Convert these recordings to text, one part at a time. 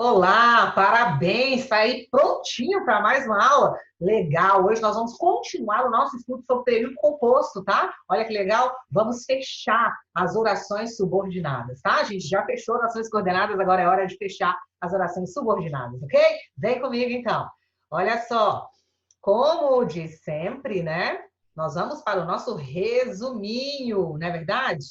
Olá, parabéns! Está aí prontinho para mais uma aula? Legal! Hoje nós vamos continuar o nosso estudo sobre período composto, tá? Olha que legal! Vamos fechar as orações subordinadas, tá? A gente já fechou orações coordenadas, agora é hora de fechar as orações subordinadas, ok? Vem comigo então. Olha só, como de sempre, né? Nós vamos para o nosso resuminho, não é verdade?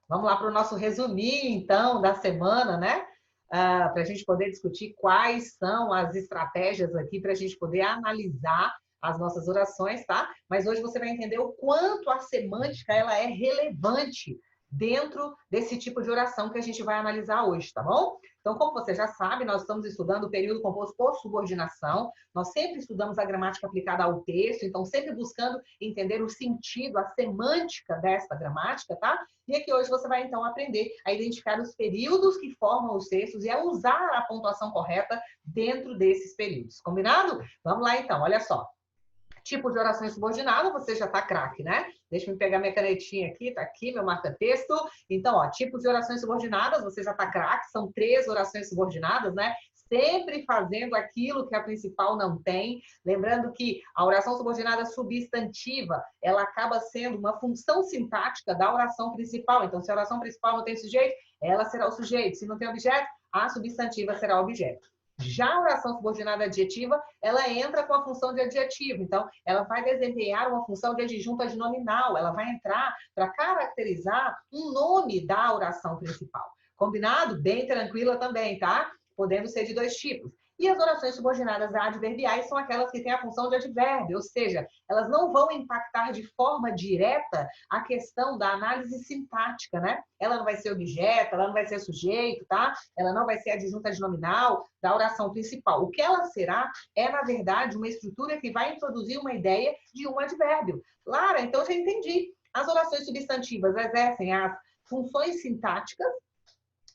Vamos lá para o nosso resuminho, então, da semana, né? Para a gente poder discutir quais são as estratégias aqui para a gente poder analisar as nossas orações, tá? Mas hoje você vai entender o quanto a semântica ela é relevante dentro desse tipo de oração que a gente vai analisar hoje, tá bom? Então, como você já sabe, nós estamos estudando o período composto por subordinação. Nós sempre estudamos a gramática aplicada ao texto, então sempre buscando entender o sentido, a semântica desta gramática, tá? E aqui hoje você vai então aprender a identificar os períodos que formam os textos e a usar a pontuação correta dentro desses períodos. Combinado? Vamos lá então, olha só. Tipo de orações subordinadas, você já tá craque, né? Deixa eu pegar minha canetinha aqui, tá aqui meu marca-texto. Então, ó, tipos de orações subordinadas, você já tá craque, são 3 orações subordinadas, né? Sempre fazendo aquilo que a principal não tem. Lembrando que a oração subordinada substantiva, ela acaba sendo uma função sintática da oração principal. Então, se a oração principal não tem sujeito, ela será o sujeito. Se não tem objeto, a substantiva será o objeto. Já a oração subordinada adjetiva, ela entra com a função de adjetivo. Então, ela vai desempenhar uma função de adjunto adnominal. Ela vai entrar para caracterizar um nome da oração principal. Combinado? Bem tranquila também, tá? Podendo ser de 2 tipos. E as orações subordinadas adverbiais são aquelas que têm a função de advérbio, ou seja, elas não vão impactar de forma direta a questão da análise sintática, né? Ela não vai ser objeto, ela não vai ser sujeito, tá? Ela não vai ser adjunta adnominal da oração principal. O que ela será é, na verdade, uma estrutura que vai introduzir uma ideia de um advérbio. Lara, então já entendi. As orações substantivas exercem as funções sintáticas,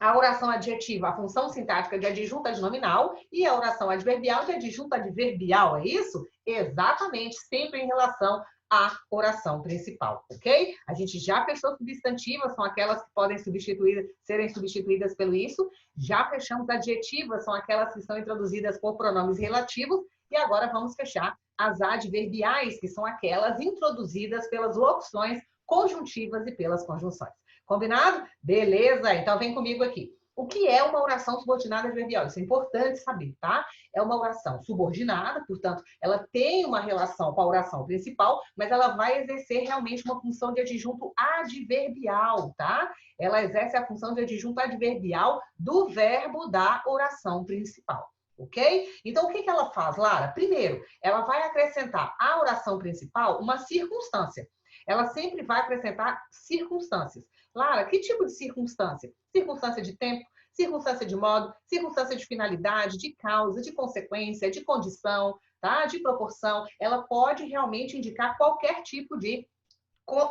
a oração adjetiva, a função sintática de adjunta adnominal e a oração adverbial de adjunta adverbial, é isso? Exatamente, sempre em relação à oração principal, ok? A gente já fechou substantivas, são aquelas que podem serem substituídas pelo isso. Já fechamos adjetivas, são aquelas que são introduzidas por pronomes relativos. E agora vamos fechar as adverbiais, que são aquelas introduzidas pelas locuções conjuntivas e pelas conjunções. Combinado? Beleza, então vem comigo aqui. O que é uma oração subordinada adverbial? Isso é importante saber, tá? É uma oração subordinada, portanto, ela tem uma relação com a oração principal, mas ela vai exercer realmente uma função de adjunto adverbial, tá? Ela exerce a função de adjunto adverbial do verbo da oração principal. Ok? Então, o que ela faz, Lara? Primeiro, ela vai acrescentar à oração principal uma circunstância. Ela sempre vai acrescentar circunstâncias. Lara, que tipo de circunstância? Circunstância de tempo, circunstância de modo, circunstância de finalidade, de causa, de consequência, de condição, tá? De proporção. Ela pode realmente indicar qualquer tipo de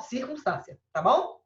circunstância, tá bom?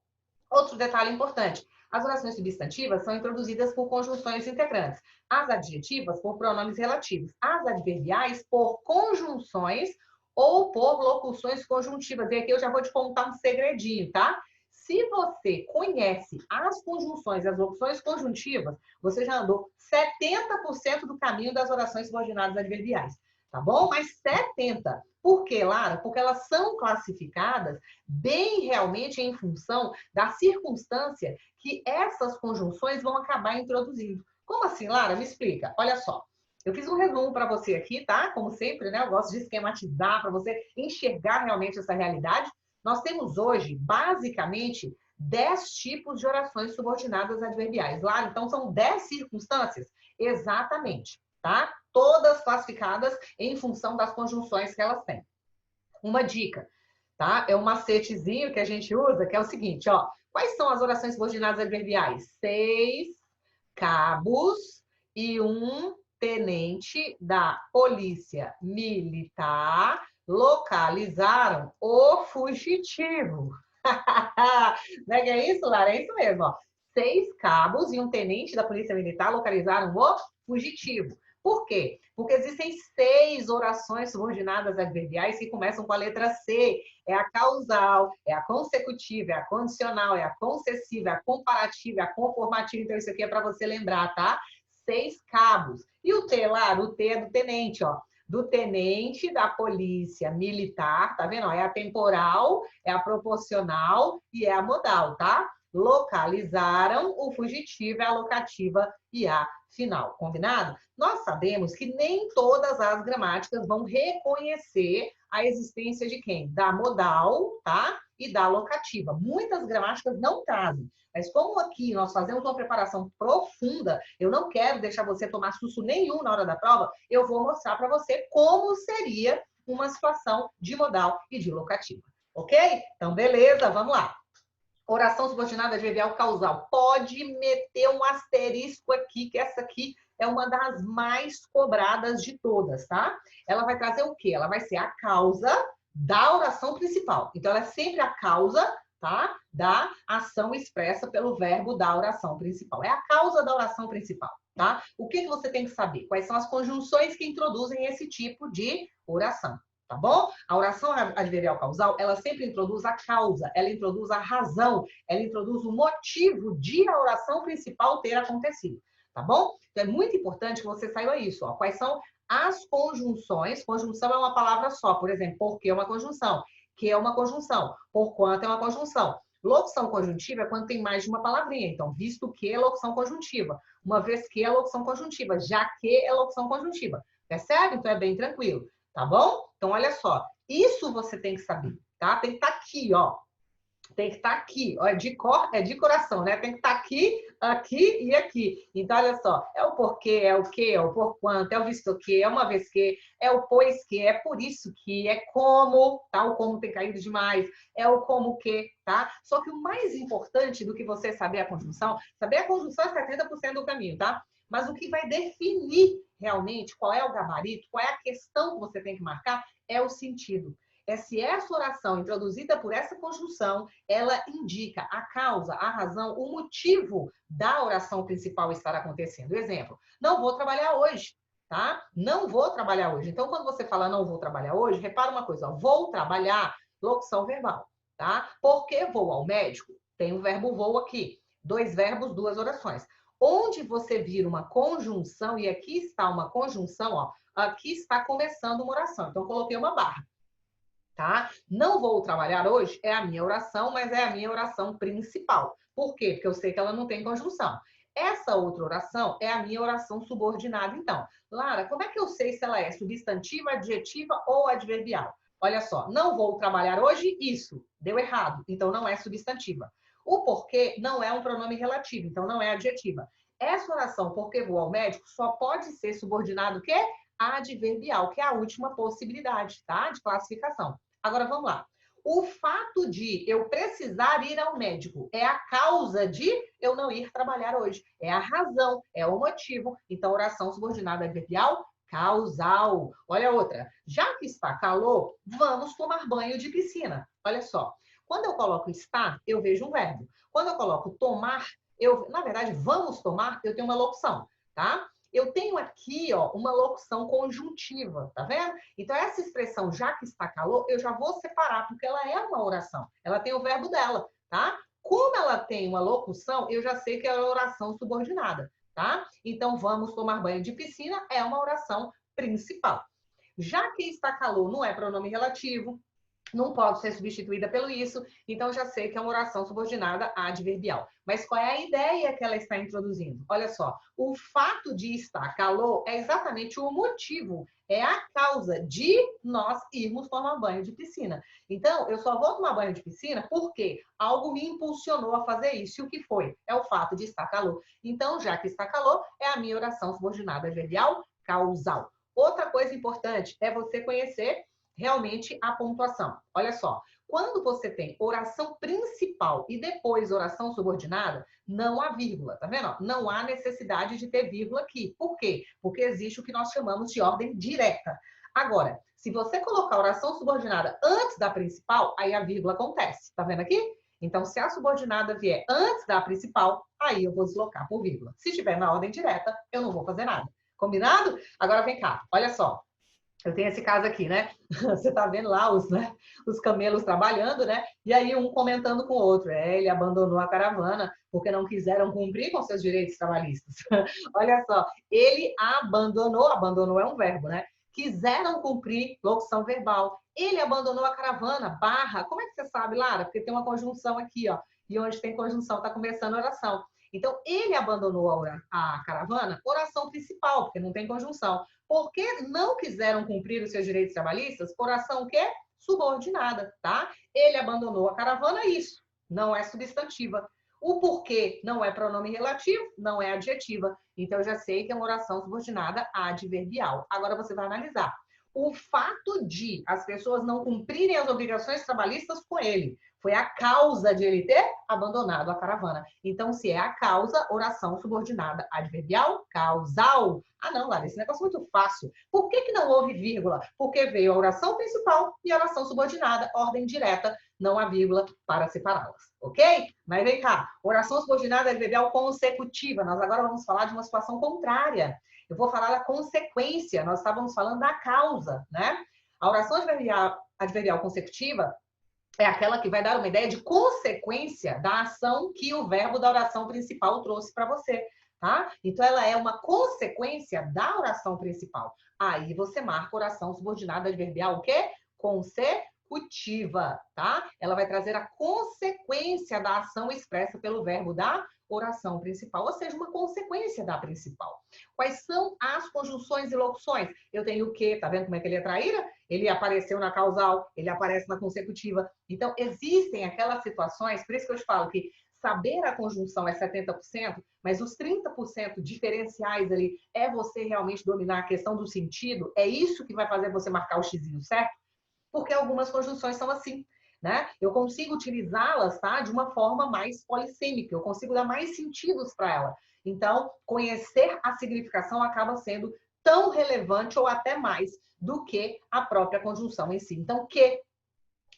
Outro detalhe importante. As orações substantivas são introduzidas por conjunções integrantes. As adjetivas por pronomes relativos. As adverbiais por conjunções ou por locuções conjuntivas. E aqui eu já vou te contar um segredinho, tá? Se você conhece as conjunções e as locuções conjuntivas, você já andou 70% do caminho das orações subordinadas adverbiais. Tá bom? Mas 70%. Por quê, Lara? Porque elas são classificadas bem realmente em função da circunstância que essas conjunções vão acabar introduzindo. Como assim, Lara? Me explica. Olha só. Eu fiz um resumo para você aqui, tá? Como sempre, né? Eu gosto de esquematizar para você enxergar realmente essa realidade. Nós temos hoje, basicamente, 10 tipos de orações subordinadas adverbiais. Lara, então são 10 circunstâncias? Exatamente, tá? Todas classificadas em função das conjunções que elas têm. Uma dica, tá? É um macetezinho que a gente usa, que é o seguinte, ó. Quais são as orações subordinadas adverbiais? 6 cabos e um tenente da polícia militar localizaram o fugitivo. Não é isso, Lara? É isso mesmo, ó. 6 cabos e um tenente da polícia militar localizaram o fugitivo. Por quê? Porque existem 6 orações subordinadas adverbiais que começam com a letra C. É a causal, é a consecutiva, é a condicional, é a concessiva, é a comparativa, é a conformativa. Então, isso aqui é para você lembrar, tá? 6 cabos. E o T, lá, o T é do tenente, ó. Do tenente da polícia militar, tá vendo? É a temporal, é a proporcional e é a modal, tá? Localizaram o fugitivo, é a locativa e a final. Combinado? Nós sabemos que nem todas as gramáticas vão reconhecer a existência de quem? Da modal, tá? E da locativa. Muitas gramáticas não trazem. Mas como aqui nós fazemos uma preparação profunda, eu não quero deixar você tomar susto nenhum na hora da prova, eu vou mostrar para você como seria uma situação de modal e de locativa. Ok? Então, beleza, vamos lá. Oração subordinada adverbial causal. Pode meter um asterisco aqui, que essa aqui é uma das mais cobradas de todas, tá? Ela vai trazer o quê? Ela vai ser a causa da oração principal. Então, ela é sempre a causa, tá? Da ação expressa pelo verbo da oração principal. É a causa da oração principal, tá? O que você tem que saber? Quais são as conjunções que introduzem esse tipo de oração? Tá bom? A oração adverbial causal, ela sempre introduz a causa, ela introduz a razão, ela introduz o motivo de a oração principal ter acontecido, tá bom? Então é muito importante que você saiba isso, ó. Quais são as conjunções? Conjunção é uma palavra só, por exemplo, porque é uma conjunção, que é uma conjunção, porquanto é uma conjunção. Locução conjuntiva é quando tem mais de uma palavrinha, então, visto que é locução conjuntiva, uma vez que é locução conjuntiva, já que é locução conjuntiva, percebe? Então é bem tranquilo. Tá bom? Então, olha só. Isso você tem que saber, tá? Tem que estar aqui, ó. Tem que estar aqui. Ó, é de cor, é de coração, né? Tem que estar aqui, aqui e aqui. Então, olha só. É o porquê, é o quê, é o porquanto, é o visto que, é uma vez que, é o pois que, é por isso que, é como, tá? O como tem caído demais. É o como que, tá? Só que o mais importante do que você saber a conjunção é 70% do caminho, tá? Mas o que vai definir realmente qual é o gabarito, qual é a questão que você tem que marcar, é o sentido. É se essa oração introduzida por essa conjunção, ela indica a causa, a razão, o motivo da oração principal estar acontecendo. Exemplo, não vou trabalhar hoje, tá? Não vou trabalhar hoje. Então, quando você fala não vou trabalhar hoje, repara uma coisa, ó, vou trabalhar, locução verbal, tá? Por que vou ao médico? Tem o verbo vou aqui. 2 verbos, 2 orações. Onde você vira uma conjunção, e aqui está uma conjunção, ó, aqui está começando uma oração. Então, coloquei uma barra, tá? Não vou trabalhar hoje é a minha oração, mas é a minha oração principal. Por quê? Porque eu sei que ela não tem conjunção. Essa outra oração é a minha oração subordinada, então. Lara, como é que eu sei se ela é substantiva, adjetiva ou adverbial? Olha só, não vou trabalhar hoje, isso, deu errado, então não é substantiva. O porquê não é um pronome relativo, então não é adjetiva. Essa oração, porque vou ao médico, só pode ser subordinado o quê? Adverbial, que é a última possibilidade, tá? De classificação. Agora, vamos lá. O fato de eu precisar ir ao médico é a causa de eu não ir trabalhar hoje. É a razão, é o motivo. Então, oração subordinada adverbial, causal. Olha outra. Já que está calor, vamos tomar banho de piscina. Olha só. Quando eu coloco estar, eu vejo um verbo. Quando eu coloco tomar, na verdade, vamos tomar, eu tenho uma locução, tá? Eu tenho aqui, ó, uma locução conjuntiva, tá vendo? Então, essa expressão, já que está calor, eu já vou separar, porque ela é uma oração. Ela tem o verbo dela, tá? Como ela tem uma locução, eu já sei que é uma oração subordinada, tá? Então, vamos tomar banho de piscina é uma oração principal. Já que está calor não é pronome relativo, não pode ser substituída pelo isso, então já sei que é uma oração subordinada adverbial. Mas qual é a ideia que ela está introduzindo? Olha só, o fato de estar calor é exatamente o motivo, é a causa de nós irmos tomar banho de piscina. Então, eu só vou tomar banho de piscina porque algo me impulsionou a fazer isso. E o que foi? É o fato de estar calor. Então, já que está calor, é a minha oração subordinada adverbial causal. Outra coisa importante é você conhecer realmente a pontuação. Olha só, quando você tem oração principal e depois oração subordinada, não há vírgula, tá vendo? Não há necessidade de ter vírgula aqui. Por quê? Porque existe o que nós chamamos de ordem direta. Agora, se você colocar oração subordinada antes da principal, aí a vírgula acontece. Tá vendo aqui? Então, se a subordinada vier antes da principal, aí eu vou deslocar por vírgula. Se estiver na ordem direta, eu não vou fazer nada. Combinado? Agora vem cá, olha só. Eu tenho esse caso aqui, né? Você tá vendo lá os camelos trabalhando, né? E aí um comentando com o outro. Ele abandonou a caravana porque não quiseram cumprir com seus direitos trabalhistas. Olha só, ele abandonou é um verbo, né? Quiseram cumprir, locução verbal. Ele abandonou a caravana, barra. Como é que você sabe, Lara? Porque tem uma conjunção aqui, ó. E onde tem conjunção, tá começando a oração. Então, ele abandonou a caravana, oração principal, porque não tem conjunção. Porque não quiseram cumprir os seus direitos trabalhistas, oração o quê? Subordinada, tá? Ele abandonou a caravana, isso. Não é substantiva. O porquê não é pronome relativo, não é adjetiva. Então, eu já sei que é uma oração subordinada adverbial. Agora, você vai analisar. O fato de as pessoas não cumprirem as obrigações trabalhistas com ele foi a causa de ele ter abandonado a caravana. Então, se é a causa, oração subordinada adverbial, causal. Ah, não, Lara, esse negócio é muito fácil. Por que não houve vírgula? Porque veio a oração principal e a oração subordinada, ordem direta, não há vírgula para separá-las, ok? Mas vem cá, oração subordinada adverbial consecutiva. Nós agora vamos falar de uma situação contrária. Eu vou falar da consequência, nós estávamos falando da causa, né? A oração adverbial consecutiva é aquela que vai dar uma ideia de consequência da ação que o verbo da oração principal trouxe para você, tá? Então, ela é uma consequência da oração principal. Aí você marca oração subordinada adverbial o quê? Consecutiva, tá? Ela vai trazer a consequência da ação expressa pelo verbo da oração principal, ou seja, uma consequência da principal. Quais são as conjunções e locuções? Eu tenho o quê? Tá vendo como é que ele é traíra? Ele apareceu na causal, ele aparece na consecutiva. Então, existem aquelas situações, por isso que eu te falo que saber a conjunção é 70%, mas os 30% diferenciais ali é você realmente dominar a questão do sentido, é isso que vai fazer você marcar o xizinho, certo? Porque algumas conjunções são assim, né? Eu consigo utilizá-las, tá? De uma forma mais polissêmica, eu consigo dar mais sentidos para ela. Então, conhecer a significação acaba sendo tão relevante ou até mais do que a própria conjunção em si. Então, que,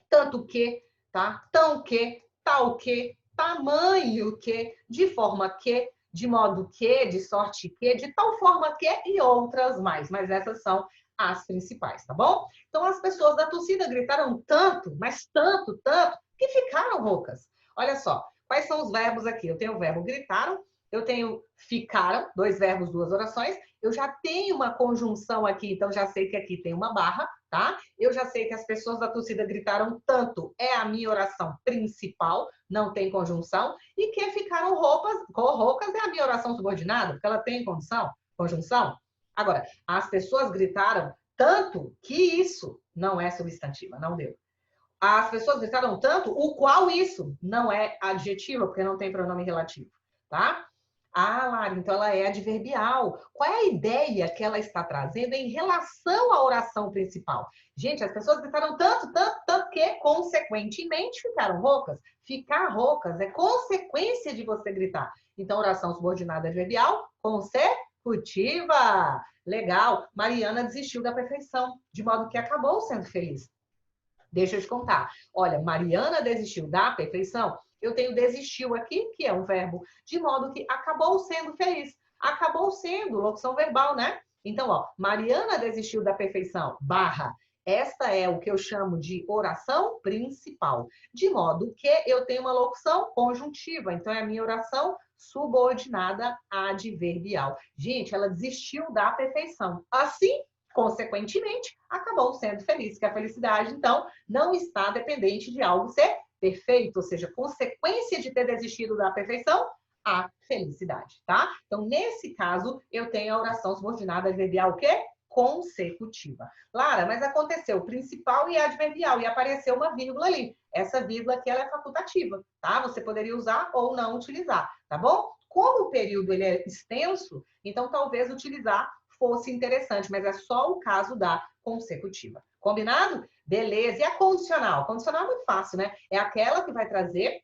tanto que, tá? Tão que, tal que, tamanho que, de forma que, de modo que, de sorte que, de tal forma que e outras mais. Mas essas são as principais, tá bom? Então, as pessoas da torcida gritaram tanto, mas tanto, tanto, que ficaram roucas. Olha só, quais são os verbos aqui? Eu tenho o verbo gritaram, eu tenho ficaram, dois verbos, duas orações. Eu já tenho uma conjunção aqui, então já sei que aqui tem uma barra, tá? Eu já sei que as pessoas da torcida gritaram tanto, é a minha oração principal, não tem conjunção. E que ficaram roucas é a minha oração subordinada, porque ela tem conjunção. Agora, as pessoas gritaram tanto que isso não é substantiva, não deu. As pessoas gritaram tanto, o qual isso não é adjetivo, porque não tem pronome relativo, tá? Ah, Lara, então ela é adverbial. Qual é a ideia que ela está trazendo em relação à oração principal? Gente, as pessoas gritaram tanto, tanto, tanto que, consequentemente, ficaram roucas. Ficar roucas é consequência de você gritar. Então, oração subordinada adverbial, consecutiva. Legal. Mariana desistiu da perfeição, de modo que acabou sendo feliz. Deixa eu te contar. Olha, Mariana desistiu da perfeição. Eu tenho desistiu aqui, que é um verbo, de modo que acabou sendo feliz. Acabou sendo, locução verbal, né? Então, ó, Mariana desistiu da perfeição, barra. Esta é o que eu chamo de oração principal. De modo que eu tenho uma locução conjuntiva. Então, é a minha oração subordinada adverbial. Gente, ela desistiu da perfeição. Assim, consequentemente, acabou sendo feliz, que a felicidade, então, não está dependente de algo ser perfeito, ou seja, consequência de ter desistido da perfeição, a felicidade, tá? Então, nesse caso, eu tenho a oração subordinada adverbial o quê? Consecutiva. Lara, mas aconteceu principal e adverbial, e apareceu uma vírgula ali. Essa vírgula aqui, ela é facultativa, tá? Você poderia usar ou não utilizar, tá bom? Como o período ele é extenso, então talvez utilizar fosse interessante, mas é só o caso da consecutiva. Combinado? Beleza. E a condicional? Condicional é muito fácil, né? É aquela que vai trazer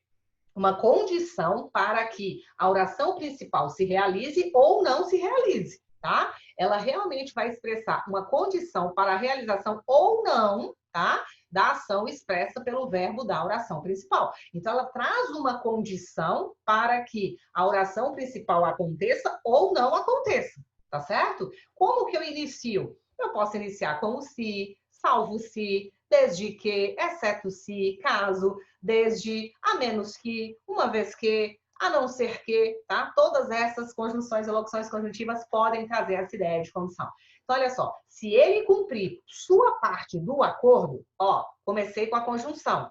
uma condição para que a oração principal se realize ou não se realize, tá? Ela realmente vai expressar uma condição para a realização ou não, tá? Da ação expressa pelo verbo da oração principal. Então, ela traz uma condição para que a oração principal aconteça ou não aconteça. Tá certo? Como que eu inicio? Eu posso iniciar com o se, salvo se, desde que, exceto se, caso, desde, a menos que, uma vez que, a não ser que, tá? Todas essas conjunções e locuções conjuntivas podem trazer essa ideia de condição. Então, olha só, se ele cumprir sua parte do acordo, ó, comecei com a conjunção.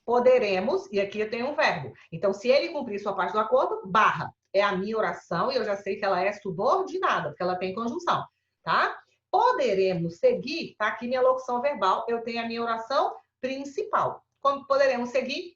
Poderemos, e aqui eu tenho um verbo. Então, se ele cumprir sua parte do acordo, barra, é a minha oração, e eu já sei que ela é subordinada, porque ela tem conjunção, tá? Poderemos seguir, tá aqui minha locução verbal, eu tenho a minha oração principal. Como poderemos seguir?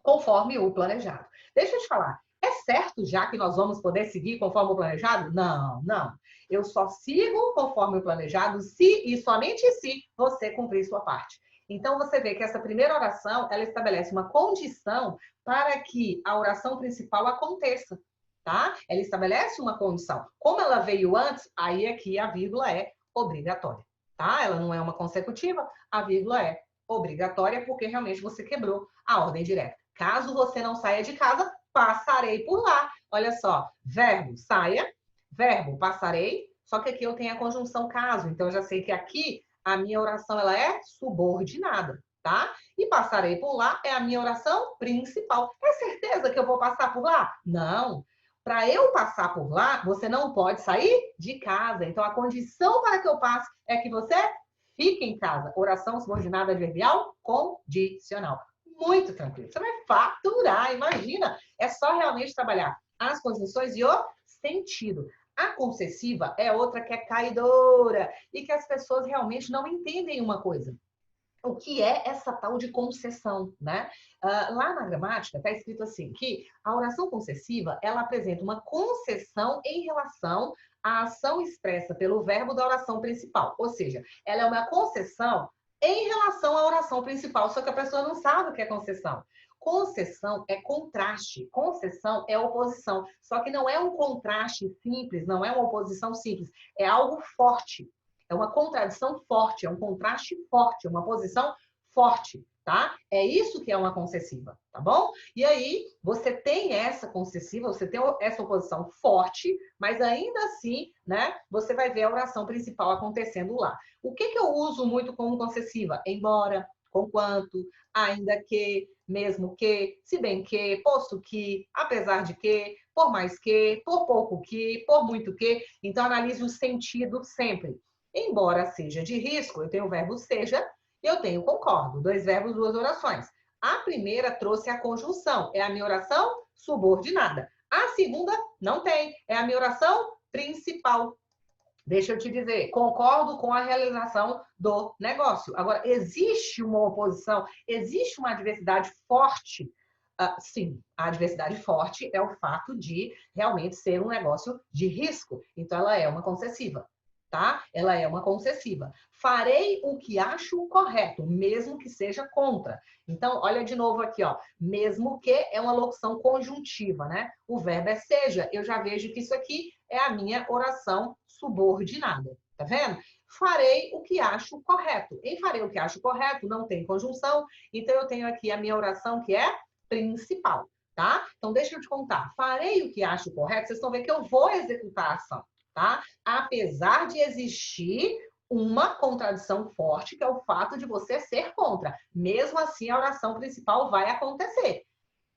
Conforme o planejado. Deixa eu te falar, é certo já que nós vamos poder seguir conforme o planejado? Não, não. Eu só sigo conforme o planejado se e somente se você cumprir sua parte. Então, você vê que essa primeira oração, ela estabelece uma condição para que a oração principal aconteça, tá? Ela estabelece uma condição. Como ela veio antes, aí aqui a vírgula é obrigatória, tá? Ela não é uma consecutiva, a vírgula é obrigatória porque realmente você quebrou a ordem direta. Caso você não saia de casa, passarei por lá. Olha só, verbo saia, verbo passarei, só que aqui eu tenho a conjunção caso, então eu já sei que aqui a minha oração ela é subordinada, tá? E passarei por lá é a minha oração principal. É certeza que eu vou passar por lá? Não. Para eu passar por lá, você não pode sair de casa. Então, a condição para que eu passe é que você fique em casa. Oração subordinada adverbial condicional. Muito tranquilo. Você vai faturar, imagina. É só realmente trabalhar as conjunções e o sentido. A concessiva é outra que é caidora e que as pessoas realmente não entendem uma coisa. O que é essa tal de concessão, né? Lá na gramática está escrito assim, que a oração concessiva, ela apresenta uma concessão em relação à ação expressa pelo verbo da oração principal. Ou seja, ela é uma concessão em relação à oração principal, só que a pessoa não sabe o que é concessão. Concessão é contraste, concessão é oposição. Só que não é um contraste simples, não é uma oposição simples, é algo forte. É uma contradição forte, é um contraste forte, é uma posição forte, tá? É isso que é uma concessiva, tá bom? E aí, você tem essa concessiva, você tem essa oposição forte, mas ainda assim, né, você vai ver a oração principal acontecendo lá. O que eu uso muito como concessiva? Embora, conquanto, ainda que, mesmo que, se bem que, posto que, apesar de que, por mais que, por pouco que, por muito que. Então, analise o sentido sempre. Embora seja de risco, eu tenho o verbo seja e eu tenho concordo. Dois verbos, duas orações. A primeira trouxe a conjunção. É a minha oração subordinada. A segunda não tem. É a minha oração principal. Deixa eu te dizer, concordo com a realização do negócio. Agora, existe uma oposição, existe uma adversidade forte. Sim, a adversidade forte é o fato de realmente ser um negócio de risco. Então, ela é uma concessiva, tá? Ela é uma concessiva. Farei o que acho correto, mesmo que seja contra. Então, olha de novo aqui, ó. Mesmo que é uma locução conjuntiva, né? O verbo é seja. Eu já vejo que isso aqui é a minha oração subordinada. Tá vendo? Farei o que acho correto. Em farei o que acho correto, não tem conjunção. Então, eu tenho aqui a minha oração que é principal, tá? Então, deixa eu te contar. Farei o que acho correto. Vocês estão vendo que eu vou executar a ação, tá? Apesar de existir uma contradição forte, que é o fato de você ser contra. Mesmo assim, a oração principal vai acontecer,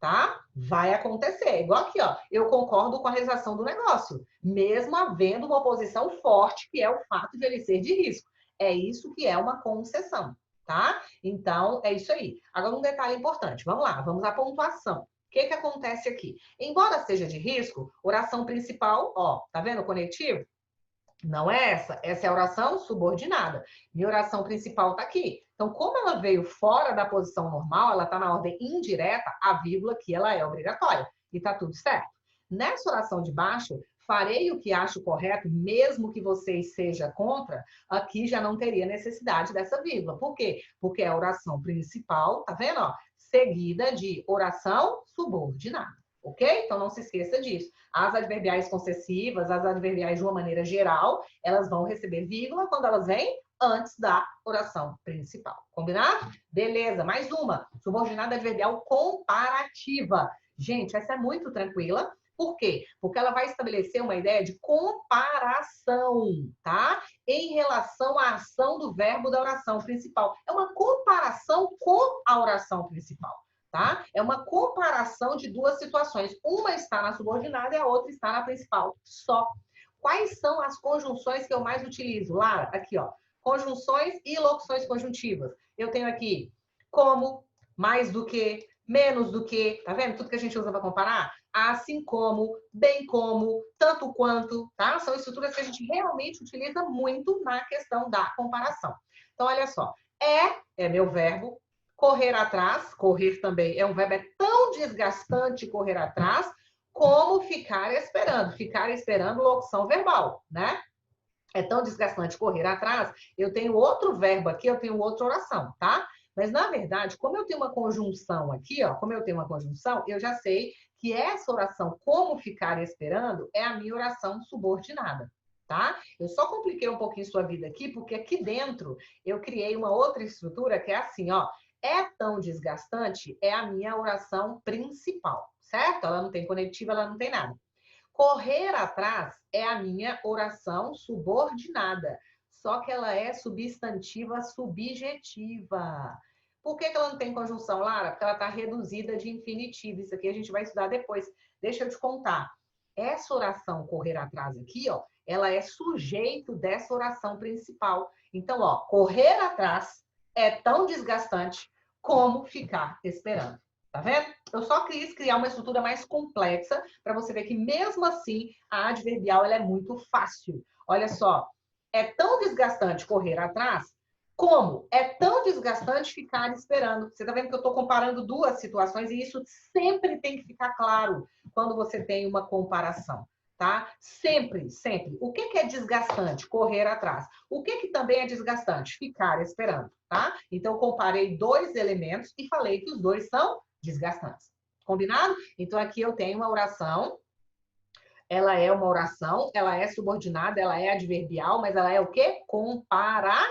tá? Vai acontecer. Igual aqui, ó. Eu concordo com a realização do negócio, mesmo havendo uma oposição forte, que é o fato de ele ser de risco. É isso que é uma concessão, tá? Então, é isso aí. Agora, um detalhe importante. Vamos lá, vamos à pontuação. O que acontece aqui? Embora seja de risco, oração principal, ó, tá vendo o conectivo? Não é essa. Essa é a oração subordinada. Minha oração principal tá aqui. Então, como ela veio fora da posição normal, ela tá na ordem indireta, a vírgula aqui ela é obrigatória. E tá tudo certo. Nessa oração de baixo, farei o que acho correto, mesmo que vocês seja contra, aqui já não teria necessidade dessa vírgula. Por quê? Porque é a oração principal, tá vendo? Ó, seguida de oração subordinada. Ok? Então, não se esqueça disso. As adverbiais concessivas, as adverbiais de uma maneira geral, elas vão receber vírgula quando elas vêm antes da oração principal. Combinado? Beleza, mais uma. Subordinada adverbial comparativa. Gente, essa é muito tranquila. Por quê? Porque ela vai estabelecer uma ideia de comparação, tá? Em relação à ação do verbo da oração principal. É uma comparação com a oração principal, tá? É uma comparação de duas situações. Uma está na subordinada e a outra está na principal. Só. Quais são as conjunções que eu mais utilizo? Lara, aqui, ó. Conjunções e locuções conjuntivas. Eu tenho aqui como, mais do que, menos do que, tá vendo? Tudo que a gente usa para comparar. Assim como, bem como, tanto quanto, tá? São estruturas que a gente realmente utiliza muito na questão da comparação. Então, olha só. É meu verbo. Correr atrás, correr também é um verbo, é tão desgastante correr atrás, como ficar esperando. Ficar esperando locução verbal, né? É tão desgastante correr atrás, eu tenho outro verbo aqui, eu tenho outra oração, tá? Mas, na verdade, como eu tenho uma conjunção aqui, ó, como eu tenho uma conjunção, eu já sei que essa oração, como ficar esperando, é a minha oração subordinada, tá? Eu só compliquei um pouquinho sua vida aqui, porque aqui dentro eu criei uma outra estrutura que é assim, ó. É tão desgastante, é a minha oração principal, certo? Ela não tem conectiva, ela não tem nada. Correr atrás é a minha oração subordinada, só que ela é substantiva subjetiva. Por que ela não tem conjunção, Lara? Porque ela está reduzida de infinitivo. Isso aqui a gente vai estudar depois. Deixa eu te contar. Essa oração correr atrás aqui, ó, ela é sujeito dessa oração principal. Então, ó, correr atrás é tão desgastante como ficar esperando. Tá vendo? Eu só quis criar uma estrutura mais complexa para você ver que, mesmo assim, a adverbial ela é muito fácil. Olha só, é tão desgastante correr atrás, como é tão desgastante ficar esperando. Você está vendo que eu estou comparando duas situações e isso sempre tem que ficar claro quando você tem uma comparação, tá? Sempre, sempre. O que é desgastante? Correr atrás. O que também é desgastante? Ficar esperando, tá? Então, eu comparei dois elementos e falei que os dois são desgastantes. Combinado? Então, aqui eu tenho uma oração. Ela é uma oração, ela é subordinada, ela é adverbial, mas ela é o quê? Comparativa.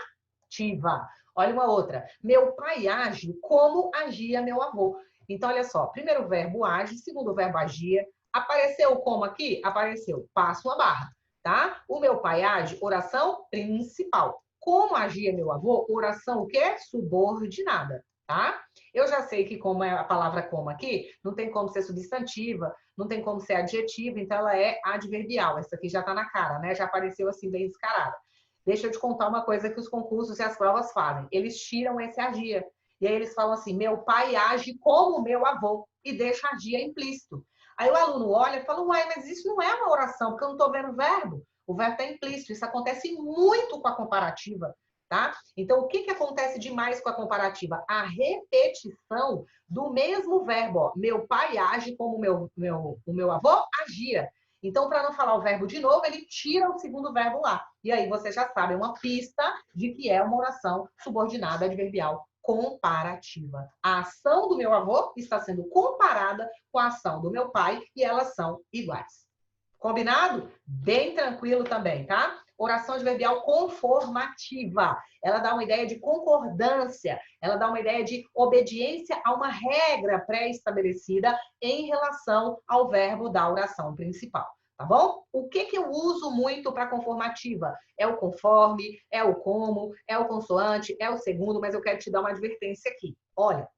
Olha uma outra. Meu pai age como agia meu avô. Então, olha só. Primeiro verbo age, segundo verbo agia. Apareceu como aqui? Apareceu. Passa uma barra, tá? O meu pai age, oração principal. Como agia meu avô? Oração o quê? Subordinada, tá? Eu já sei que como é a palavra como aqui, não tem como ser substantiva, não tem como ser adjetiva, então ela é adverbial. Essa aqui já está na cara, né? Já apareceu assim bem descarada. Deixa eu te contar uma coisa que os concursos e as provas fazem. Eles tiram esse agia. E aí eles falam assim, meu pai age como meu avô. E deixa agia implícito. Aí o aluno olha e fala, uai, mas isso não é uma oração, porque eu não estou vendo o verbo. O verbo está implícito. Isso acontece muito com a comparativa. Tá? Então, o que acontece demais com a comparativa? A repetição do mesmo verbo. Ó. Meu pai age como o meu avô agia. Então, para não falar o verbo de novo, ele tira o segundo verbo lá. E aí você já sabe, é uma pista de que é uma oração subordinada adverbial comparativa. A ação do meu avô está sendo comparada com a ação do meu pai e elas são iguais. Combinado? Bem tranquilo também, tá? Oração adverbial conformativa. Ela dá uma ideia de concordância, ela dá uma ideia de obediência a uma regra pré-estabelecida em relação ao verbo da oração principal. Tá bom? O que eu uso muito para conformativa? É o conforme, é o como, é o consoante, é o segundo, mas eu quero te dar uma advertência aqui. Olha,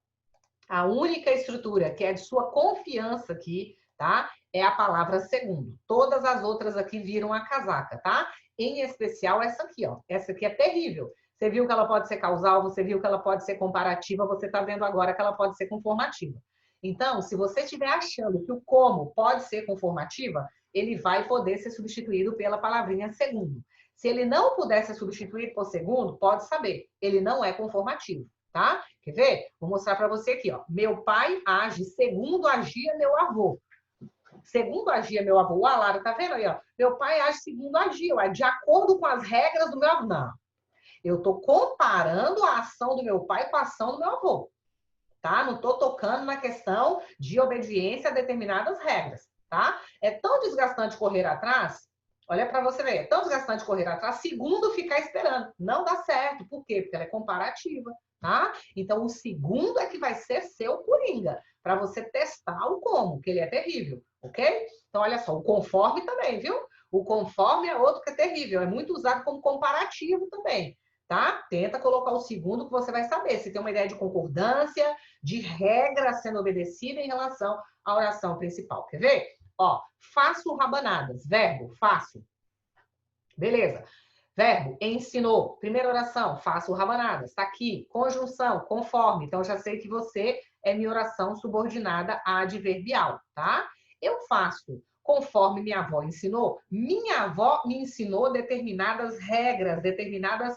a única estrutura que é de sua confiança aqui, tá? É a palavra segundo. Todas as outras aqui viram a casaca, tá? Em especial essa aqui, ó. Essa aqui é terrível. Você viu que ela pode ser causal, você viu que ela pode ser comparativa, você está vendo agora que ela pode ser conformativa. Então, se você estiver achando que o como pode ser conformativa, ele vai poder ser substituído pela palavrinha segundo. Se ele não puder ser substituído por segundo, pode saber, ele não é conformativo. Tá? Quer ver? Vou mostrar para você aqui, ó. Meu pai age segundo agia meu avô. Segundo agia meu avô. Ó, Lara, tá vendo aí, ó? Meu pai age segundo agia, ó, de acordo com as regras do meu avô. Não. Eu tô comparando a ação do meu pai com a ação do meu avô. Tá? Não tô tocando na questão de obediência a determinadas regras, tá? É tão desgastante correr atrás. Olha para você ver, é tão desgastante correr atrás, segundo ficar esperando. Não dá certo. Por quê? Porque ela é comparativa. Tá? Então, o segundo é que vai ser seu coringa, para você testar o como, que ele é terrível, ok? Então, olha só, o conforme também, viu? O conforme é outro que é terrível, é muito usado como comparativo também, tá? Tenta colocar o segundo que você vai saber se tem uma ideia de concordância, de regra sendo obedecida em relação à oração principal. Quer ver? Ó, faço rabanadas, verbo, faço. Beleza. Verbo, ensinou. Primeira oração, faço rabanadas. Está aqui. Conjunção, conforme. Então, já sei que você é minha oração subordinada adverbial, tá? Eu faço conforme minha avó ensinou. Minha avó me ensinou determinadas regras, determinadas,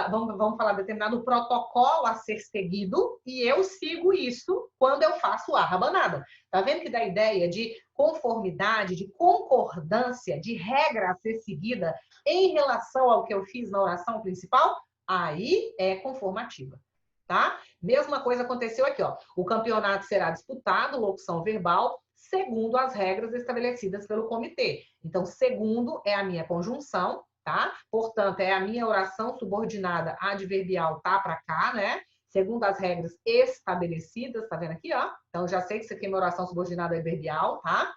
vamos falar, determinado protocolo a ser seguido, e eu sigo isso quando eu faço a rabanada. Tá vendo que dá ideia de conformidade, de concordância, de regra a ser seguida em relação ao que eu fiz na oração principal? Aí é conformativa, tá? Mesma coisa aconteceu aqui, ó. O campeonato será disputado, locução verbal, segundo as regras estabelecidas pelo comitê. Então, segundo é a minha conjunção, tá? Portanto, é a minha oração subordinada adverbial, tá para cá, né? Segundo as regras estabelecidas, tá vendo aqui, ó? Então, já sei que isso aqui é minha oração subordinada adverbial, tá?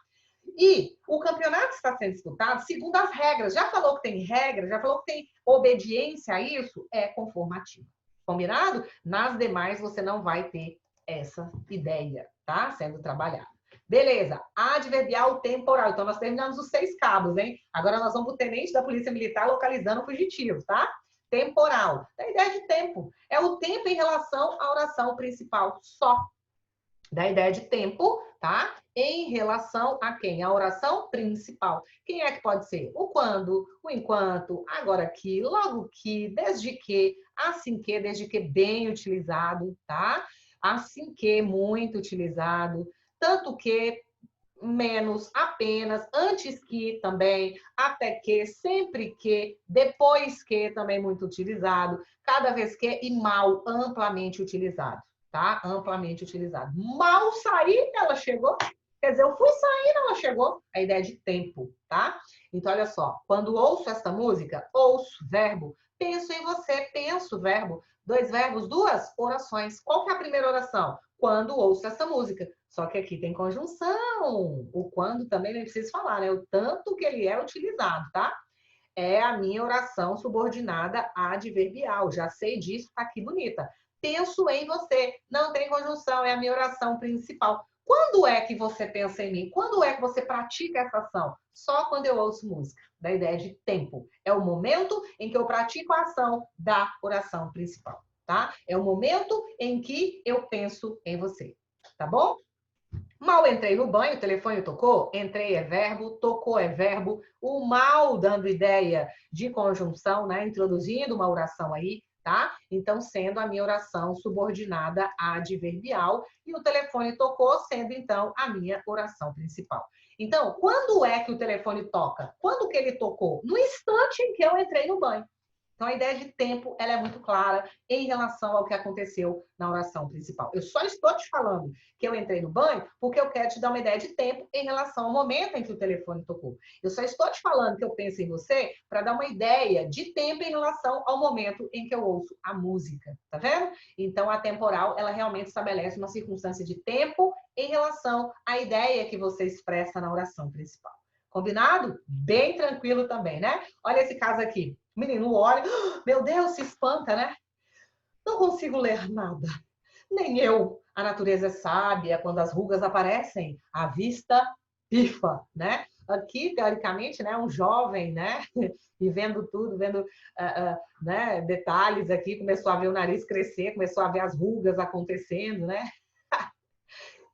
E o campeonato está sendo disputado segundo as regras. Já falou que tem regra, já falou que tem obediência a isso? É conformativo. Combinado? Nas demais, você não vai ter essa ideia, tá? Sendo trabalhada. Beleza. Adverbial temporal. Então, nós terminamos os 6 cabos, hein? Agora nós vamos para o tenente da Polícia Militar localizando o fugitivo, tá? Temporal. A ideia de tempo. É o tempo em relação à oração principal só. Da ideia de tempo, tá? Em relação a quem? A oração principal. Quem é que pode ser? O quando, o enquanto, agora que, logo que, desde que, assim que, desde que bem utilizado, tá? Assim que, muito utilizado, tanto que, menos, apenas, antes que também, até que, sempre que, depois que também muito utilizado, cada vez que e mal, amplamente utilizado. Tá? Amplamente utilizado. Mal saí, ela chegou. Quer dizer, eu fui saindo, ela chegou. A ideia de tempo, tá? Então, olha só. Quando ouço esta música, ouço, verbo. Penso em você, penso, verbo. 2 verbos, 2 orações. Qual que é a primeira oração? Quando ouço essa música. Só que aqui tem conjunção. O quando também nem preciso falar, né? O tanto que ele é utilizado, tá? É a minha oração subordinada adverbial. Já sei disso, tá aqui bonita. Penso em você. Não tem conjunção, é a minha oração principal. Quando é que você pensa em mim? Quando é que você pratica essa ação? Só quando eu ouço música, da ideia de tempo. É o momento em que eu pratico a ação da oração principal, tá? É o momento em que eu penso em você, tá bom? Mal entrei no banho, o telefone tocou, entrei é verbo, tocou é verbo, o mal dando ideia de conjunção, né? Introduzindo uma oração aí, tá? Então, sendo a minha oração subordinada adverbial, e o telefone tocou, sendo então a minha oração principal. Então, quando é que o telefone toca? Quando que ele tocou? No instante em que eu entrei no banho. Então, a ideia de tempo ela é muito clara em relação ao que aconteceu na oração principal. Eu só estou te falando que eu entrei no banho porque eu quero te dar uma ideia de tempo em relação ao momento em que o telefone tocou. Eu só estou te falando que eu penso em você para dar uma ideia de tempo em relação ao momento em que eu ouço a música. Tá vendo? Então, a temporal, ela realmente estabelece uma circunstância de tempo em relação à ideia que você expressa na oração principal. Combinado? Bem tranquilo também, né? Olha esse caso aqui. O menino olha, meu Deus, se espanta, né? Não consigo ler nada. Nem eu. A natureza é sábia, quando as rugas aparecem, a vista pifa, né? Aqui, teoricamente, né, um jovem, né, e vendo tudo, vendo né, detalhes aqui, começou a ver o nariz crescer, começou a ver as rugas acontecendo, né?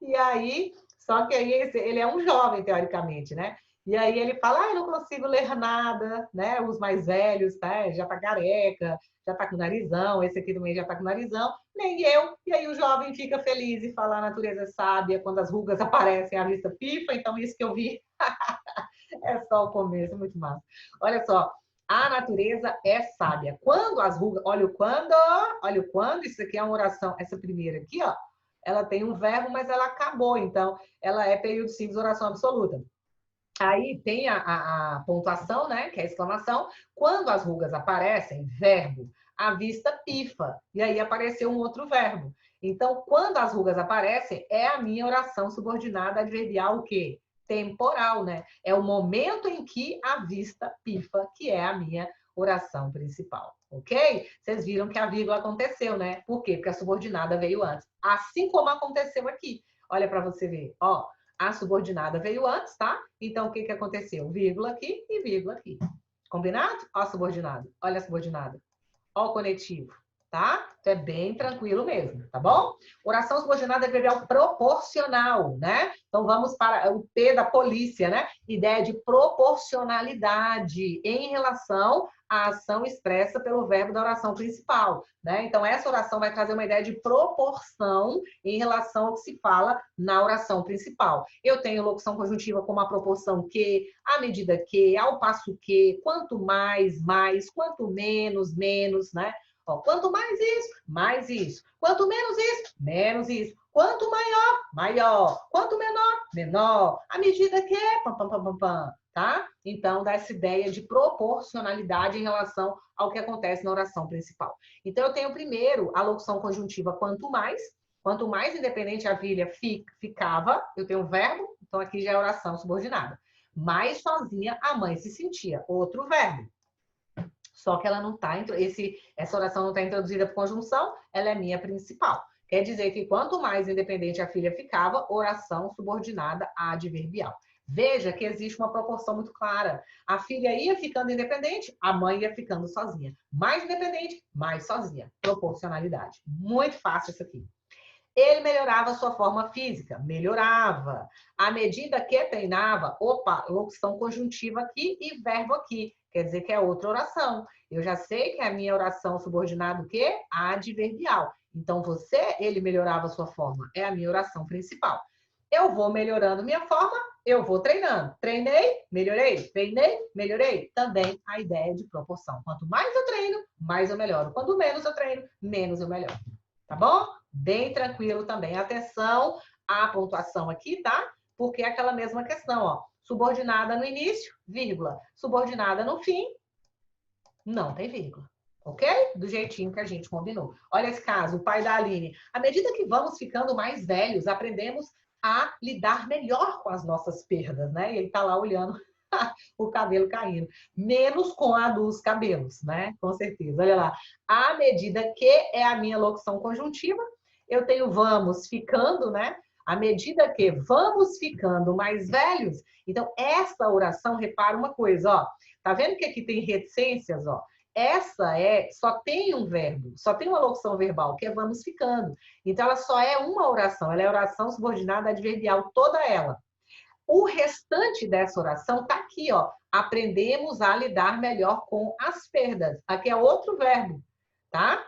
E aí, só que aí ele é um jovem, teoricamente, né? E aí ele fala, ah, eu não consigo ler nada, né? Os mais velhos, tá? Já tá careca, já tá com narizão, esse aqui também já tá com narizão, nem eu. E aí o jovem fica feliz e fala, a natureza é sábia, quando as rugas aparecem, a vista pifa, então isso que eu vi é só o começo, muito massa. Olha só, a natureza é sábia. Quando as rugas, olha o quando, isso aqui é uma oração, essa primeira aqui, ó, ela tem um verbo, mas ela acabou, então ela é período simples, oração absoluta. Aí tem a pontuação, né, que é a exclamação. Quando as rugas aparecem, verbo, a vista pifa. E aí apareceu um outro verbo. Então, quando as rugas aparecem, é a minha oração subordinada adverbial o quê? Temporal, né? É o momento em que a vista pifa, que é a minha oração principal, ok? Vocês viram que a vírgula aconteceu, né? Por quê? Porque a subordinada veio antes. Assim como aconteceu aqui. Olha para você ver, ó. A subordinada veio antes, tá? Então, o que que aconteceu? Vírgula aqui e vírgula aqui. Combinado? Ó a subordinada. Olha a subordinada. Ó o conectivo, tá? Então é bem tranquilo mesmo, tá bom? Oração subordinada adverbial proporcional, né? Então vamos para o P da polícia, né? Ideia de proporcionalidade em relação à ação expressa pelo verbo da oração principal, né? Então essa oração vai trazer uma ideia de proporção em relação ao que se fala na oração principal. Eu tenho locução conjuntiva com uma proporção que, à medida que, ao passo que, quanto mais, mais, quanto menos, menos, né? Ó, quanto mais isso, mais isso. Quanto menos isso, menos isso. Quanto maior, maior. Quanto menor, menor. À medida que, pam, pam, pam, pam, pam, tá? Então, dá essa ideia de proporcionalidade em relação ao que acontece na oração principal. Então, eu tenho primeiro a locução conjuntiva quanto mais independente a filha ficava, eu tenho o verbo, então aqui já é oração subordinada. Mais sozinha a mãe se sentia, outro verbo. Só que ela não está, essa oração não está introduzida por conjunção, ela é minha principal. Quer dizer que quanto mais independente a filha ficava, oração subordinada adverbial. Veja que existe uma proporção muito clara. A filha ia ficando independente, a mãe ia ficando sozinha. Mais independente, mais sozinha. Proporcionalidade. Muito fácil isso aqui. Ele melhorava sua forma física, melhorava. À medida que treinava, opa, locução conjuntiva aqui e verbo aqui. Quer dizer que é outra oração. Eu já sei que é a minha oração subordinada o quê? Adverbial. Então, ele melhorava sua forma. É a minha oração principal. Eu vou melhorando minha forma, eu vou treinando. Treinei, melhorei. Treinei, melhorei. Também a ideia de proporção. Quanto mais eu treino, mais eu melhoro. Quanto menos eu treino, menos eu melhoro. Tá bom? Bem tranquilo também. Atenção à pontuação aqui, tá? Porque é aquela mesma questão, ó. Subordinada no início, vírgula. Subordinada no fim, não tem vírgula. Ok? Do jeitinho que a gente combinou. Olha esse caso, o pai da Aline. À medida que vamos ficando mais velhos, aprendemos a lidar melhor com as nossas perdas, né? E ele tá lá olhando o cabelo caindo. Menos com a dos cabelos, né? Com certeza. Olha lá. À medida que é a minha locução conjuntiva, eu tenho vamos ficando, né? À medida que vamos ficando mais velhos. Então, essa oração, repara uma coisa, ó. Tá vendo que aqui tem reticências, ó? Só tem um verbo, só tem uma locução verbal, que é vamos ficando. Então, ela só é uma oração, ela é oração subordinada adverbial, toda ela. O restante dessa oração tá aqui, ó. Aprendemos a lidar melhor com as perdas. Aqui é outro verbo, tá?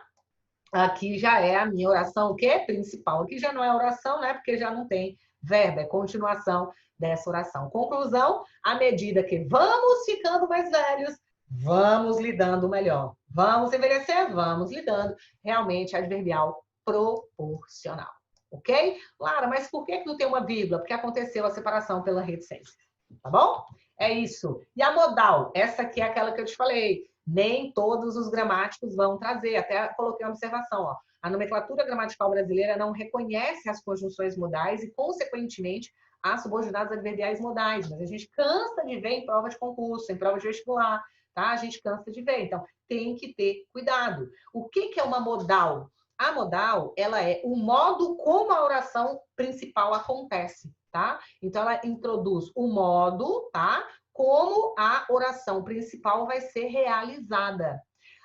Aqui já é a minha oração, o quê? Principal. Aqui já não é oração, né? Porque já não tem verbo, é continuação dessa oração. Conclusão, à medida que vamos ficando mais velhos, vamos lidando melhor. Vamos envelhecer? Vamos lidando. Realmente adverbial proporcional. Ok? Lara, mas por que não tem uma vírgula? Porque aconteceu a separação pela reticência. Tá bom? É isso. E a modal? Essa aqui é aquela que eu te falei. Nem todos os gramáticos vão trazer. Até coloquei uma observação, ó. A nomenclatura gramatical brasileira não reconhece as conjunções modais e, consequentemente, as subordinadas adverbiais modais. Mas a gente cansa de ver em prova de concurso, em prova de vestibular, tá? A gente cansa de ver. Então, tem que ter cuidado. O que é uma modal? A modal, ela é o modo como a oração principal acontece, tá? Então, ela introduz o modo, tá? Como a oração principal vai ser realizada.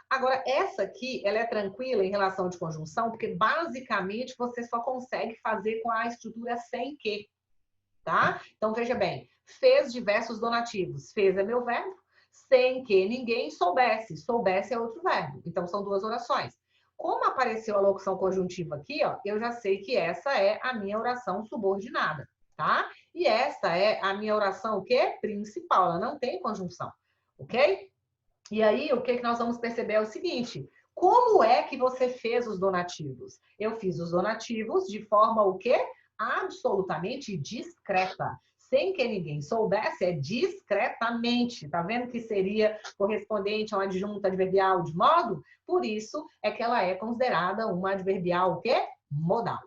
Agora, essa aqui, ela é tranquila em relação de conjunção, porque basicamente você só consegue fazer com a estrutura sem que, tá? Então, veja bem, fez diversos donativos. Fez é meu verbo, sem que ninguém soubesse. Soubesse é outro verbo. Então, são duas orações. Como apareceu a locução conjuntiva aqui, ó, eu já sei que essa é a minha oração subordinada, tá? E essa é a minha oração, o quê? Principal, ela não tem conjunção, ok? E aí, o que nós vamos perceber é o seguinte, como é que você fez os donativos? Eu fiz os donativos de forma o quê? Absolutamente discreta. Sem que ninguém soubesse, é discretamente. Tá vendo que seria correspondente a uma adjunta adverbial de modo? Por isso é que ela é considerada uma adverbial o quê? modal,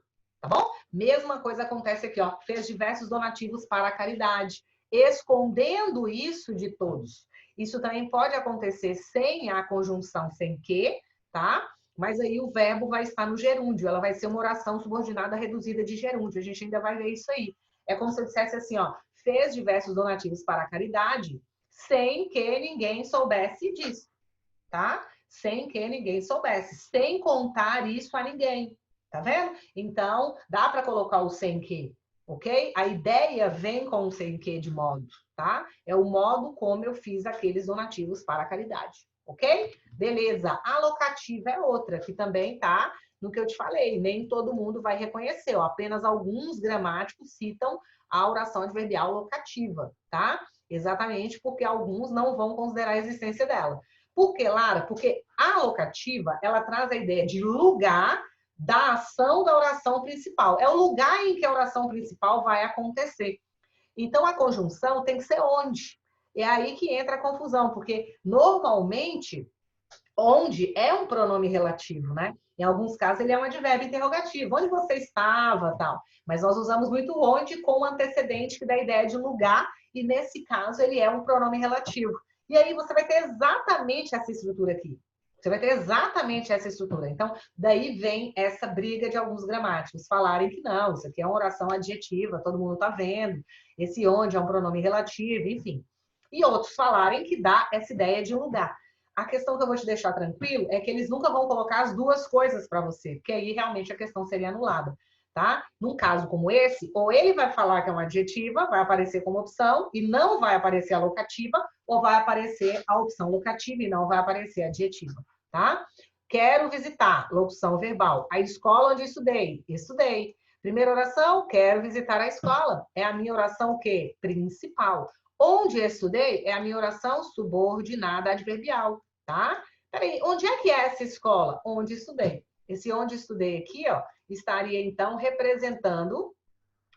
tá bom? Mesma coisa acontece aqui, ó. Fez diversos donativos para a caridade, escondendo isso de todos. Isso também pode acontecer sem a conjunção sem que, tá? Mas aí o verbo vai estar no gerúndio, ela vai ser uma oração subordinada reduzida de gerúndio. A gente ainda vai ver isso aí. É como se eu dissesse assim, ó, fez diversos donativos para a caridade sem que ninguém soubesse disso, tá? Sem que ninguém soubesse, sem contar isso a ninguém, tá vendo? Então, dá para colocar o sem que, ok? A ideia vem com o sem que de modo, tá? É o modo como eu fiz aqueles donativos para a caridade, ok? Beleza. A locativa é outra, que também tá no que eu te falei. Nem todo mundo vai reconhecer, ó. Apenas alguns gramáticos citam a oração adverbial locativa, tá? Exatamente porque alguns não vão considerar a existência dela. Por que, Lara? Porque a locativa, ela traz a ideia de lugar da ação da oração principal. É o lugar em que a oração principal vai acontecer. Então, a conjunção tem que ser onde. É aí que entra a confusão, porque normalmente, onde é um pronome relativo, né? Em alguns casos, ele é um advérbio interrogativo. Onde você estava, tal. Mas nós usamos muito onde com o antecedente que dá a ideia de lugar, e nesse caso, ele é um pronome relativo. E aí você vai ter exatamente essa estrutura aqui. Você vai ter exatamente essa estrutura. Então, daí vem essa briga de alguns gramáticos falarem que não, isso aqui é uma oração adjetiva, todo mundo está vendo, esse onde é um pronome relativo, enfim. E outros falarem que dá essa ideia de lugar. A questão que eu vou te deixar tranquilo é que eles nunca vão colocar as duas coisas para você, porque aí realmente a questão seria anulada, tá? Num caso como esse, ou ele vai falar que é uma adjetiva, vai aparecer como opção e não vai aparecer a locativa, ou vai aparecer a opção locativa e não vai aparecer a adjetiva, tá? Quero visitar, locução verbal. A escola onde estudei, estudei. Primeira oração, quero visitar a escola. É a minha oração o quê? Principal. Onde estudei é a minha oração subordinada adverbial, tá? Peraí, onde é que é essa escola? Onde estudei. Esse onde estudei aqui, ó, estaria então representando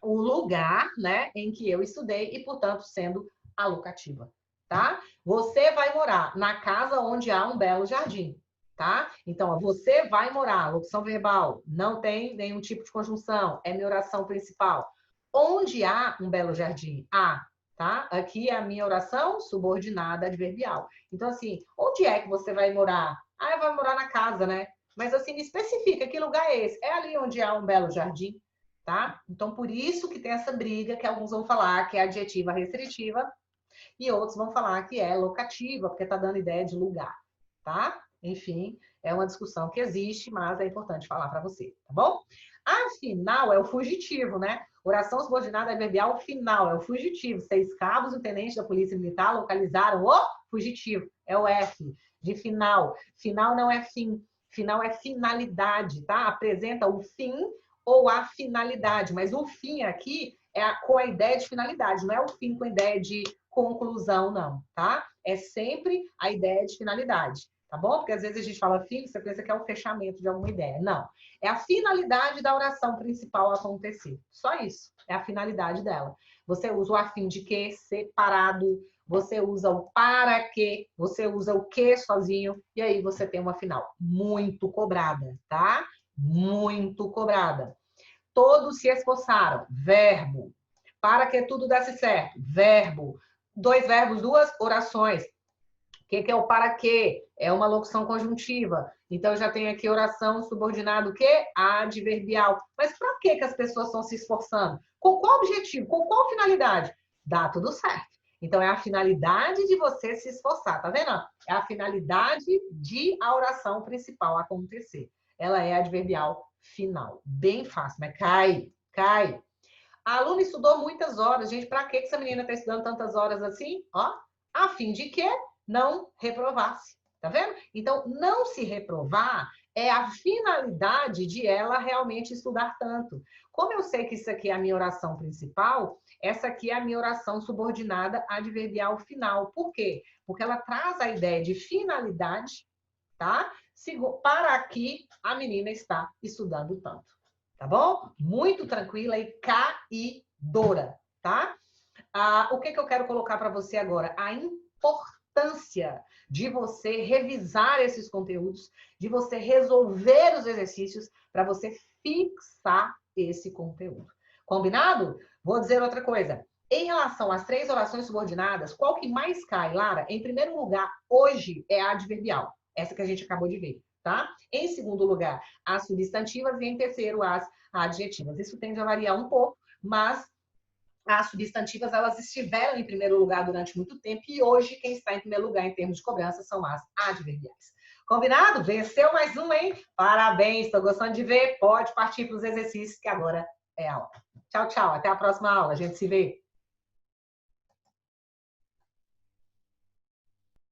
o lugar, né, em que eu estudei e, portanto, sendo a locativa, tá? Você vai morar na casa onde há um belo jardim, tá? Então, ó, você vai morar, locução verbal, não tem nenhum tipo de conjunção, é minha oração principal. Onde há um belo jardim? Há, tá? Aqui é a minha oração subordinada adverbial. Então, assim, onde é que você vai morar? Ah, eu vou morar na casa, né? Mas, assim, me especifica que lugar é esse? É ali onde há um belo jardim, tá? Então, por isso que tem essa briga que alguns vão falar que é adjetiva restritiva e outros vão falar que é locativa, porque tá dando ideia de lugar, tá? Enfim, é uma discussão que existe, mas é importante falar para você, tá bom? Afinal, é o fugitivo, né? Oração subordinada adverbial final, é o fugitivo. 6 cabos, o tenente da polícia militar localizaram o fugitivo. É o F, de final. Final não é fim, final é finalidade, tá? Apresenta o fim ou a finalidade, mas o fim aqui é com a ideia de finalidade, não é o fim com a ideia de conclusão, não, tá? É sempre a ideia de finalidade, tá bom? Porque às vezes a gente fala fim, você pensa que é o fechamento de alguma ideia. Não. É a finalidade da oração principal acontecer. Só isso. É a finalidade dela. Você usa o a fim de que separado, você usa o para que, você usa o que sozinho, e aí você tem uma final muito cobrada, tá? Muito cobrada. Todos se esforçaram, verbo. Para que tudo desse certo, verbo. 2 verbos, 2 orações. O que é o para quê? É uma locução conjuntiva. Então, eu já tenho aqui oração subordinada o quê? Adverbial. Mas para que as pessoas estão se esforçando? Com qual objetivo? Com qual finalidade? Dá tudo certo. Então, é a finalidade de você se esforçar, tá vendo? É a finalidade de a oração principal acontecer. Ela é adverbial final. Bem fácil, mas cai. A aluna estudou muitas horas. Gente, para que essa menina está estudando tantas horas assim? Ó, a fim de que não reprovasse. Tá vendo? Então, não se reprovar é a finalidade de ela realmente estudar tanto. Como eu sei que isso aqui é a minha oração principal, essa aqui é a minha oração subordinada adverbial final. Por quê? Porque ela traz a ideia de finalidade, tá? Para que a menina está estudando tanto. Tá bom? Muito tranquila e caidora, tá? O que eu quero colocar para você agora? A importância importância de você revisar esses conteúdos, de você resolver os exercícios para você fixar esse conteúdo. Combinado? Vou dizer outra coisa. Em relação às 3 orações subordinadas, qual que mais cai, Lara? Em primeiro lugar, hoje é a adverbial. Essa que a gente acabou de ver, tá? Em segundo lugar, as substantivas e em terceiro, as adjetivas. Isso tende a variar um pouco, mas as substantivas, elas estiveram em primeiro lugar durante muito tempo e hoje quem está em primeiro lugar em termos de cobrança são as adverbiais. Combinado? Venceu mais um, hein? Parabéns, estou gostando de ver. Pode partir para os exercícios que agora é a hora. Tchau, tchau. Até a próxima aula. A gente se vê.